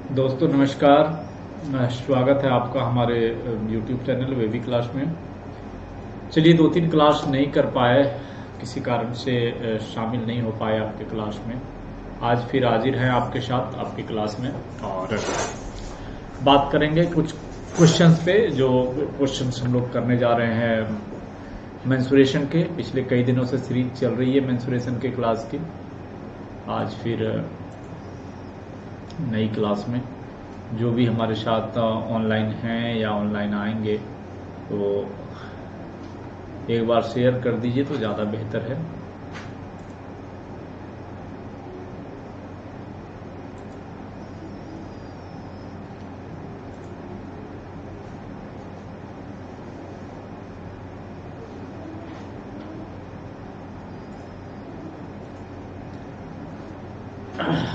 दोस्तों नमस्कार। स्वागत है आपका हमारे YouTube चैनल वेवी क्लास में। चलिए 2-3 क्लास नहीं कर पाए, किसी कारण से शामिल नहीं हो पाए आपके क्लास में। आज फिर हाजिर हैं आपके साथ आपकी क्लास में और बात करेंगे कुछ क्वेश्चंस पे, जो क्वेश्चंस हम लोग करने जा रहे हैं मेंस्ट्रुएशन के। पिछले कई दिनों से सीरीज चल रही है मेंस्ट्रुएशन के क्लास की। आज फिर नई क्लास में जो भी हमारे साथ ऑनलाइन हैं या ऑनलाइन आएंगे तो एक बार शेयर कर दीजिए तो ज़्यादा बेहतर है।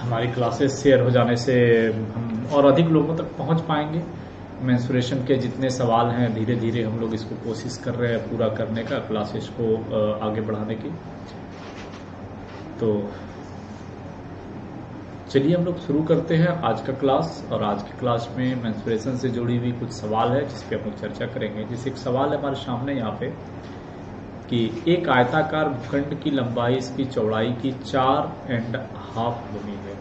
हमारी क्लासेस शेयर हो जाने से हम और अधिक लोगों तक पहुंच पाएंगे। मेंस्ट्रुएशन के जितने सवाल हैं धीरे धीरे हम लोग इसको कोशिश कर रहे हैं पूरा करने का, क्लासेस को आगे बढ़ाने की। तो चलिए हम लोग शुरू करते हैं आज का क्लास। और आज की क्लास में मेंस्ट्रुएशन से जुड़ी हुई कुछ सवाल है जिस पे हम लोग चर्चा करेंगे। जैसे एक सवाल है हमारे सामने यहाँ पे कि एक आयताकार भूखंड की लंबाई इसकी चौड़ाई की 4.5 गुनी है।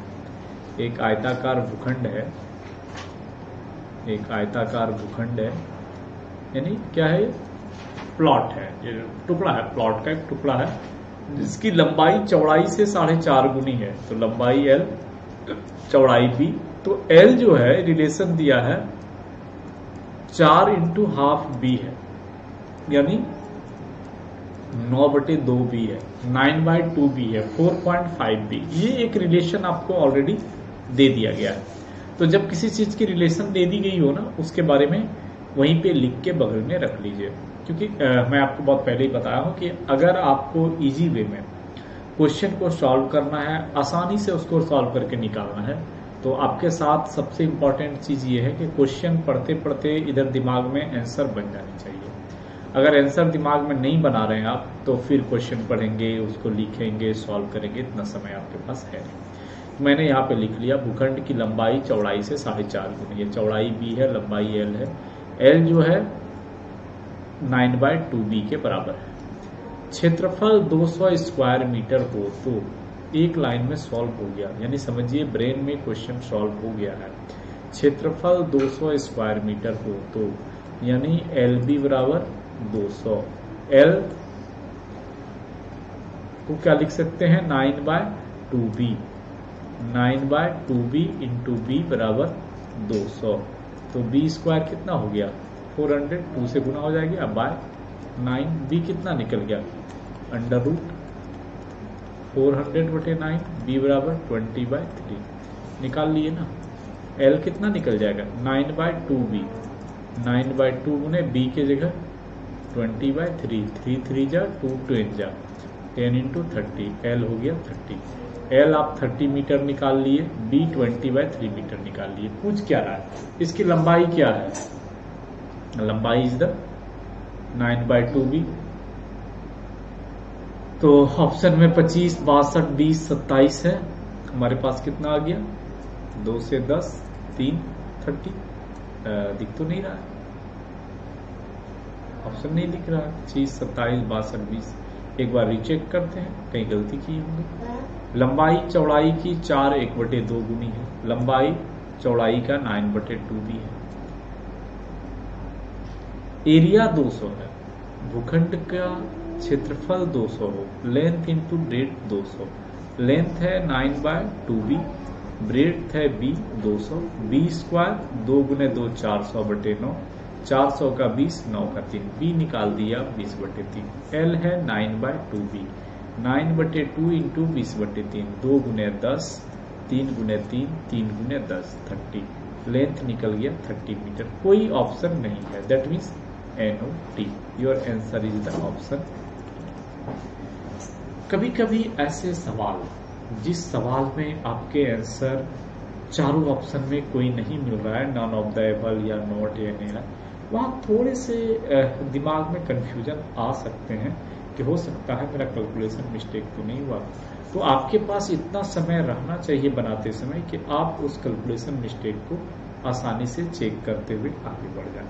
एक आयताकार भूखंड है, एक आयताकार भूखंड है, यानी क्या है, प्लॉट है, ये टुकड़ा है, प्लॉट का एक टुकड़ा है जिसकी लंबाई चौड़ाई से 4.5 गुनी है। तो लंबाई L, चौड़ाई B। तो L जो है रिलेशन दिया है 4 × ½ B है, यानी 9/2B है, 9/2B है, 4.5B। ये एक रिलेशन आपको ऑलरेडी दे दिया गया है। तो जब किसी चीज की रिलेशन दे दी गई हो ना, उसके बारे में वहीं पे लिख के बगल में रख लीजिए। क्योंकि मैं आपको बहुत पहले ही बताया हूं कि अगर आपको इजी वे में क्वेश्चन को सॉल्व करना है, आसानी से उसको सॉल्व करके निकालना है, तो आपके साथ सबसे इंपॉर्टेंट चीज ये है कि क्वेश्चन पढ़ते पढ़ते इधर दिमाग में आंसर बन जानी चाहिए। अगर आंसर दिमाग में नहीं बना रहे हैं आप, तो फिर क्वेश्चन पढ़ेंगे, उसको लिखेंगे, सॉल्व करेंगे, इतना समय आपके पास है नहीं। मैंने यहाँ पे लिख लिया भूखंड की लंबाई चौड़ाई से 4.5 गुनी है। चौड़ाई B है, लंबाई L है। L जो है 9/2B के बराबर है। क्षेत्रफल 200 स्क्वायर मीटर हो तो एक लाइन में सॉल्व हो गया, यानी समझिए ब्रेन में क्वेश्चन सॉल्व हो गया है। क्षेत्रफल 200 स्क्वायर मीटर हो तो यानी LB बराबर 200। L को क्या लिख सकते हैं, 9/2B। 9/2B इंटू B बराबर 200। तो B स्क्वायर कितना हो गया, 400, 2 से गुना हो जाएगी। अब बाय 9, B कितना निकल गया, √ 400/9, B बराबर 20/3। निकाल लिए ना। L कितना निकल जाएगा, 9/2B, 9/2 गुने B के जगह 20/3, 3 3 जा 2 2 जा 10 × 30, L हो गया 30। L आप 30 मीटर निकाल लिए, B 20/3 मीटर निकाल लिए। पूछ क्या रहा है, इसकी लंबाई क्या है, लंबाई इज द 9/2B। तो ऑप्शन में 25, 62, 20, 27 है। हमारे पास कितना आ गया, 2 से 10, 3, 30। दिख तो नहीं रहा है, ऑप्शन नहीं दिख रहा है। 25, 27, 62, 20। एक बार रीचेक करते हैं, कहीं गलती की होंगी। लंबाई चौड़ाई की 4/1/2 गुनी है। लंबाई चौड़ाई का 9/2B है। एरिया 200 है, भूखंड का क्षेत्रफल 200 हो, लेंथ इंटू ब्रेथ 200। लेंथ है 9/2B, ब्रेथ है B 200। B स्क्वायर 2 × 2 400/9, 400 का 20, 9 का 3, B निकाल दिया 20/3। L है 9/2B, 9/2 इंटू 20/3, 2 × 10, 3 × 3, 3 × 10, 30। लेंथ निकल गया 30 मीटर। कोई ऑप्शन नहीं है, that means NOT। Your answer is the option. कभी कभी ऐसे सवाल, जिस सवाल में आपके आंसर चारों ऑप्शन में कोई नहीं मिल रहा है, नॉन ऑफ द एबल या नॉट या नहीं, वहां थोड़े से दिमाग में कंफ्यूजन आ सकते हैं कि हो सकता है मेरा कैलकुलेशन मिस्टेक तो नहीं हुआ। तो आपके पास इतना समय रहना चाहिए बनाते समय कि आप उस कैलकुलेशन मिस्टेक को आसानी से चेक करते हुए आगे बढ़ जाए।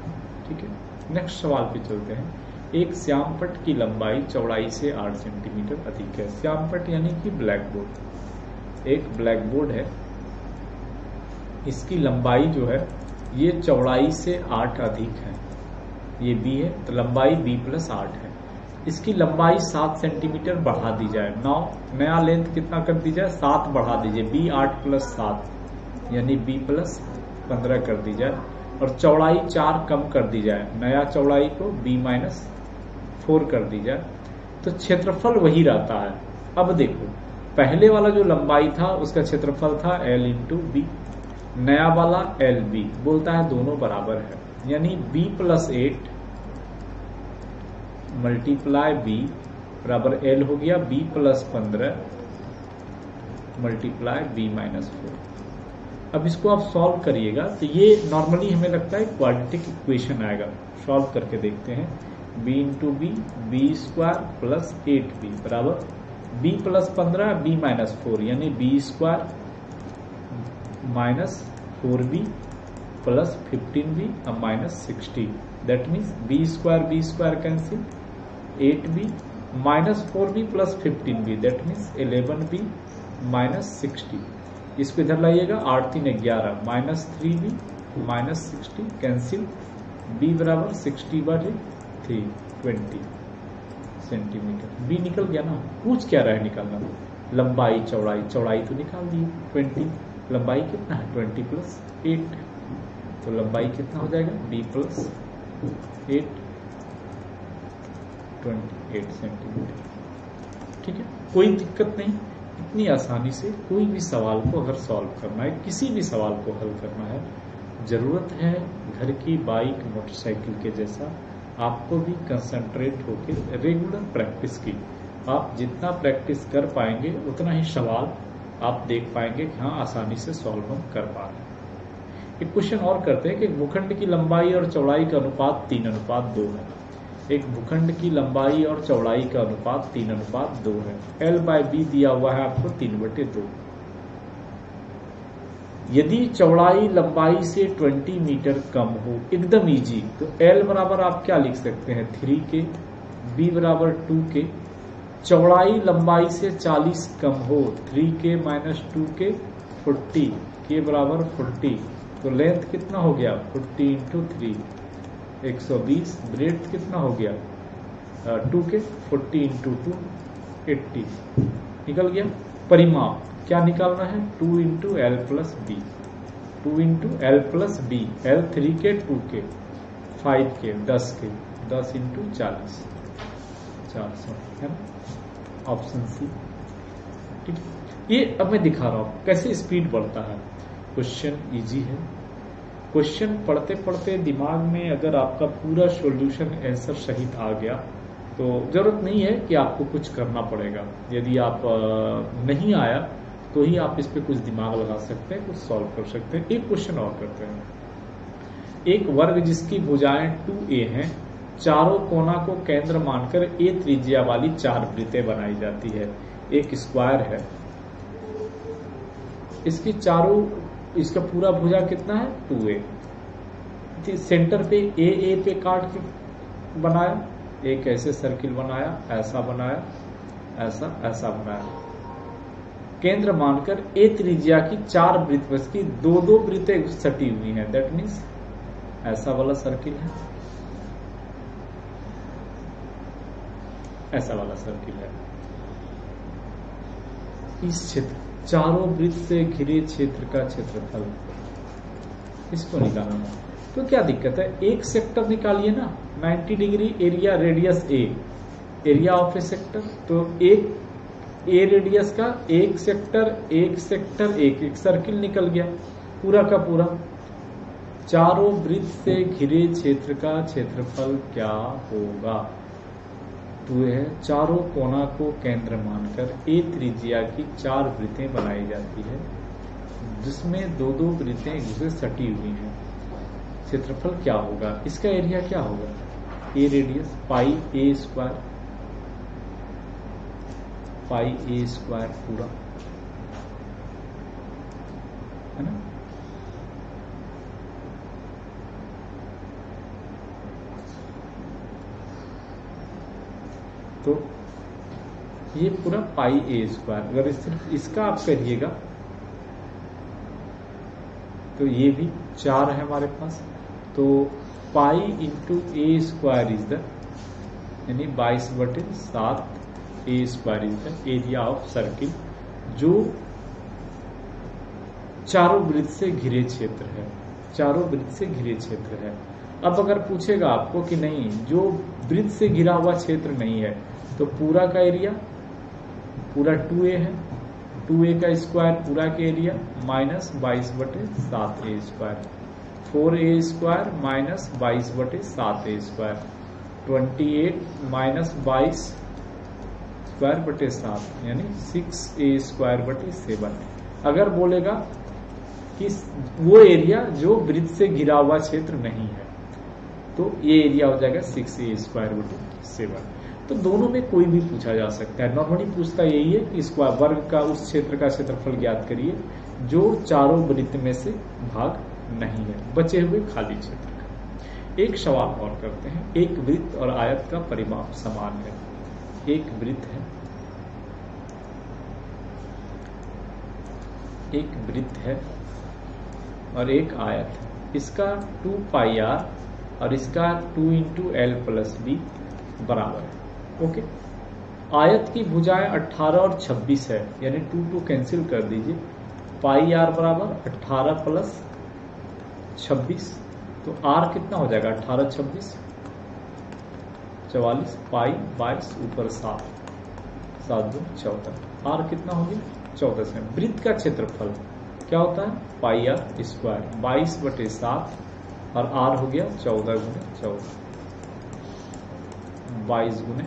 ठीक है, नेक्स्ट सवाल पे चलते हैं। एक श्यामपट्ट की लंबाई चौड़ाई से 8 सेंटीमीटर अधिक है। श्यामपट्ट यानी कि ब्लैक बोर्ड, एक ब्लैक बोर्ड है, इसकी लंबाई जो है ये चौड़ाई से 8 अधिक है, ये b है तो लंबाई b + 8 है। इसकी लंबाई 7 सेंटीमीटर बढ़ा दी जाए। नया लेंथ कितना कर दी जाए, 7 बढ़ा दीजिए, b 8 + 7 यानी b + 15 कर दी जाए, और चौड़ाई 4 कम कर दी जाए, नया चौड़ाई को b - 4 कर दी जाए, तो क्षेत्रफल वही रहता है। अब देखो, पहले वाला जो लंबाई था उसका क्षेत्रफल था l × b, नया वाला LB बोलता है दोनों बराबर है, यानी b + 8 मल्टीप्लाई b बराबर l हो गया b + 15 मल्टीप्लाई b - 4। अब इसको आप सॉल्व करिएगा तो ये नॉर्मली हमें लगता है क्वाड्रेटिक इक्वेशन आएगा। सॉल्व करके देखते हैं। b × b b² + 8b बराबर b + 15 b - 4 यानी b² - 4b + 15b - 60, that means b² cancel, 8b - 4b + 15b that means 11b - 60। इसको इधर लाइएगा, 8 3 11 -3b - 60 कैंसिल, b बराबर 60/3 20 सेंटीमीटर। b निकल गया ना, पूछ क्या रहा है निकालना, लंबाई चौड़ाई, चौड़ाई तो निकाल दी 20, लंबाई कितना है 20 + 8, तो लंबाई कितना हो जाएगा b + 8 28 सेंटीमीटर। ठीक है, कोई दिक्कत नहीं, इतनी आसानी से कोई भी सवाल को अगर सॉल्व करना है, किसी भी सवाल को हल करना है, जरूरत है घर की बाइक मोटरसाइकिल के जैसा आपको भी कंसंट्रेट होकर रेगुलर प्रैक्टिस की। आप जितना प्रैक्टिस कर पाएंगे उतना ही सवाल आप देख पाएंगे कि हाँ आसानी से सॉल्व हम कर पा रहे हैं। एक क्वेश्चन और करते हैं कि भूखंड की लंबाई और चौड़ाई का अनुपात 3:2 है। एक भूखंड की लंबाई और चौड़ाई का अनुपात 3:2 है। L/B दिया हुआ है आपको 3/2। यदि चौड़ाई लंबाई से 20 मीटर कम हो, एकदम इजी, तो L बराबर आप क्या लिख सकते हैं 3 के, B बराबर 2 के, चौड़ाई लंबाई से 40 कम हो 3 के - 2 के 40 के बराबर 40, तो लेंथ कितना हो गया 40 × 3 120, ब्रेड्थ कितना हो गया 2 के 40 × 2 80 निकल गया। परिमाप क्या निकालना है 2 × L + B, 2 × L + B, L 3 के 2 के 5 के 10 के 10 × 40 400 है ना, ऑप्शन सी। ठीक, ये अब मैं दिखा रहा हूं कैसे स्पीड बढ़ता है। क्वेश्चन इजी है, क्वेश्चन पढ़ते पढ़ते दिमाग में अगर आपका पूरा सॉल्यूशन आंसर सहित आ गया तो जरूरत नहीं है कि आपको कुछ करना पड़ेगा। यदि आप नहीं आया तो ही आप इस पे कुछ दिमाग लगा सकते हैं, कुछ सॉल्व कर सकते हैं। एक क्वेश्चन और करते हैं। एक वर्ग जिसकी भुजाएं 2a हैं, चारों कोना को केंद्र मानकर a त्रिज्या वाली 4 वृत्तें बनाई जाती है। एक स्क्वायर है, इसकी चारों, इसका पूरा भुजा कितना है 2a, सेंटर पे a पे काट के बनाया, एक ऐसे सर्किल बनाया, ऐसा बनाया, ऐसा बनाया, केंद्र मानकर a त्रिज्या की 4 वृत्त, की 2-2 वृत्तें सटी हुई हैं, दैट मीन्स ऐसा वाला सर्किल है, ऐसा वाला सर्किल है। इस क्षेत्र चारों वृत्त से घिरे क्षेत्र का क्षेत्रफल इसको निकालना है। तो क्या दिक्कत है, एक सेक्टर निकालिए ना, 90 degree area radius A, area of A sector, तो एक ए रेडियस का एक सेक्टर एक सर्किल निकल गया पूरा का पूरा। चारों वृत्त से घिरे क्षेत्र का क्षेत्रफल क्या होगा, तो है चारों कोना को केंद्र मानकर a त्रिज्या की 4 वृत्तें बनाई जाती है जिसमें 2-2 वृत्तें एक दूसरे सटी हुई हैं। क्षेत्रफल क्या होगा, इसका एरिया क्या होगा, a radius pi a square, pi A square पूरा, है ना। तो ये पूरा पाई ए स्क्वायर, अगर सिर्फ इसका आप करिएगा तो ये भी 4 है हमारे पास। तो pi into A square is the, यानी 22/7 A square is the area of circle, जो चारों वृत्त से घिरे क्षेत्र है, चारों वृत्त से घिरे क्षेत्र है। अब अगर पूछेगा आपको कि नहीं जो वृत्त से घिरा हुआ क्षेत्र नहीं है, तो पूरा का एरिया पूरा 2a है, 2a का स्क्वायर पूरा के area minus 22/7 A square, 4a square minus 22/7 A square, 28 minus 22 square बटे 7 यानी 6a स्क्वायर बटे 7। अगर बोलेगा कि वो एरिया जो वृत्त से घिरा हुआ क्षेत्र नहीं है, तो ये एरिया हो जाएगा 6a स्क्वायर बटे 7। तो दोनों में कोई भी पूछा जा सकता है। नॉर्मली पूछता यही है कि स्क्वायर वर्ग का उस क्षेत्र का क्षेत्रफल ज्ञात करिए जो चारों वृत्त में से भाग नहीं है, बचे हुए खाली क्षेत्र का। एक सवाल और करते हैं। एक वृत्त और आयत का परिमाप समान है। एक वृत्त है, एक वृत्त है और एक आयत है। इसका 2πr और इसका 2 इंटू एल प्लस बी बराबर है। ओके, आयत की भुजाएं 18 और 26 है, यानी 2 कैंसिल कर दीजिए। पाई आर बराबर 18 प्लस 26, तो आर कितना हो जाएगा 18 26 44, पाई 22 ऊपर 7 7 2 14, आर कितना हो गया 14 से। वृत्त का क्षेत्रफल क्या होता है पाई आर स्क्वायर 22/7 और आर हो गया 14 गुणे 14, 22 गुणे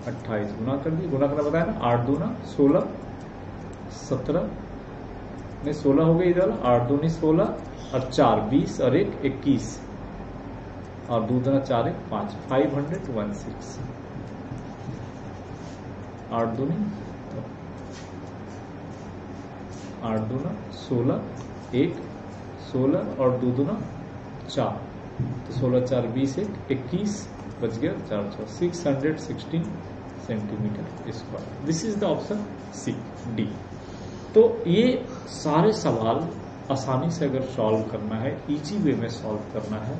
28 गुना कर दिए, गुना करना बताया ना, 8 दूना 16 17 नहीं 16 हो गई इधर, 8 दूनी 16 और 4 20 और 1 21 और 2 दूना 4 1 5 516, 8 दूनी 8 दूना 16 1 16 और 2 दूना 4, तो 16 4 20 1 21 बच गया 4 616 centimetre square. This is the option C D. तो ये सारे सवाल आसानी से अगर सॉल्व करना है, इजी वे में सॉल्व करना है,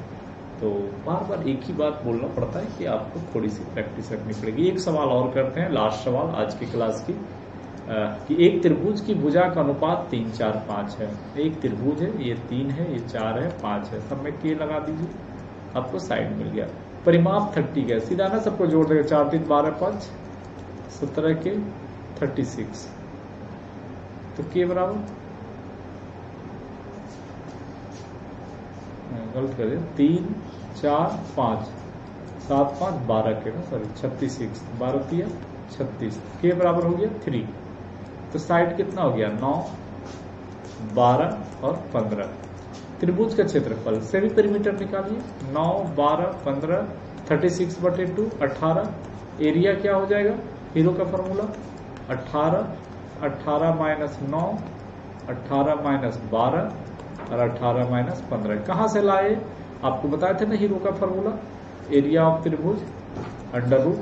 तो बार बार एक ही बात बोलना पड़ता है कि आपको थोड़ी सी प्रैक्टिस रखनी पड़ेगी। एक सवाल और करते हैं, लास्ट सवाल आज की क्लास की, कि एक त्रिभुज की भुजा का अनुपात 3 4 5 है। एक त्रिभुज है, ये 3 है, ये 4 है, 5 है, सब में के लगा दीजिए, आपको साइड मिल गया। परिमाप 30 है, सीधा ना सबको जोड़ देगा, 4 3 12 5 17 के 36, तो के बराबर गलत कर दिया, 3 4 5 7 5 12 के ना, सॉरी 36, 12 3 36, के बराबर हो गया 3। तो साइड कितना हो गया 9 12 और 15। त्रिभुज का क्षेत्रफल सेमी पेरीमीटर निकालिए, 9 12 15 36/2 18, एरिया क्या हो जाएगा हीरो का फॉर्मूला 18 18 माइनस 9 18 माइनस 12 और 18 माइनस 15। कहां से लाए, आपको बताए थे ना हीरो का फॉर्मूला, एरिया ऑफ त्रिभुज √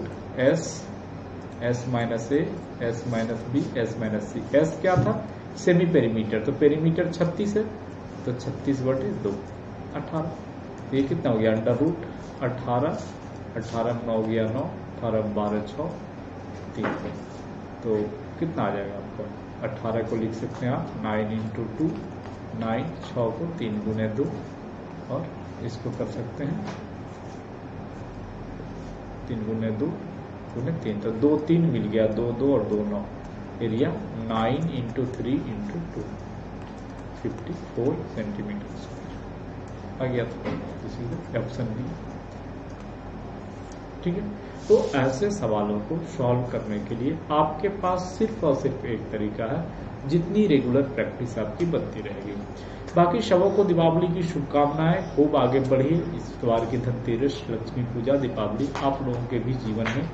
S minus A S minus B S minus C. S क्या था सेमी पेरीमीटर, तो पेरीमीटर 36 है, तो 36/2 18, ये कितना हो गया √ 18 18 में 9 हो गया 9 18 12 6 3, तो कितना आ जाएगा आपका 18 को लिख सकते हैं आप 9 इंटू 2 9, 6 को 3 गुने 2 और इसको कर सकते हैं 3 गुने 2 गुने 3, तो 2 3 मिल गया, 2 2 और 2 9, area 9 into 3 into 2 54 centimetre square आ गया। तो ऑप्शन बी ठीक है। तो ऐसे सवालों को सॉल्व करने के लिए आपके पास सिर्फ और सिर्फ एक तरीका है, जितनी रेगुलर प्रैक्टिस आपकी बनती रहेगी। बाकी शवों को दीपावली की शुभकामनाएं, खूब आगे बढ़िए। इस त्योहार की धनतेरस, लक्ष्मी पूजा, दीपावली आप लोगों के भी जीवन में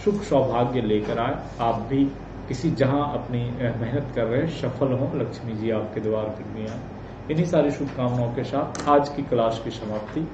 सुख सौभाग्य लेकर आए। आप भी किसी जहां अपनी मेहनत कर रहे सफल हो, लक्ष्मी जी आपके द्वार पर भी आए। इन्हीं सारी शुभकामनाओं के साथ आज की क्लास की समाप्ति।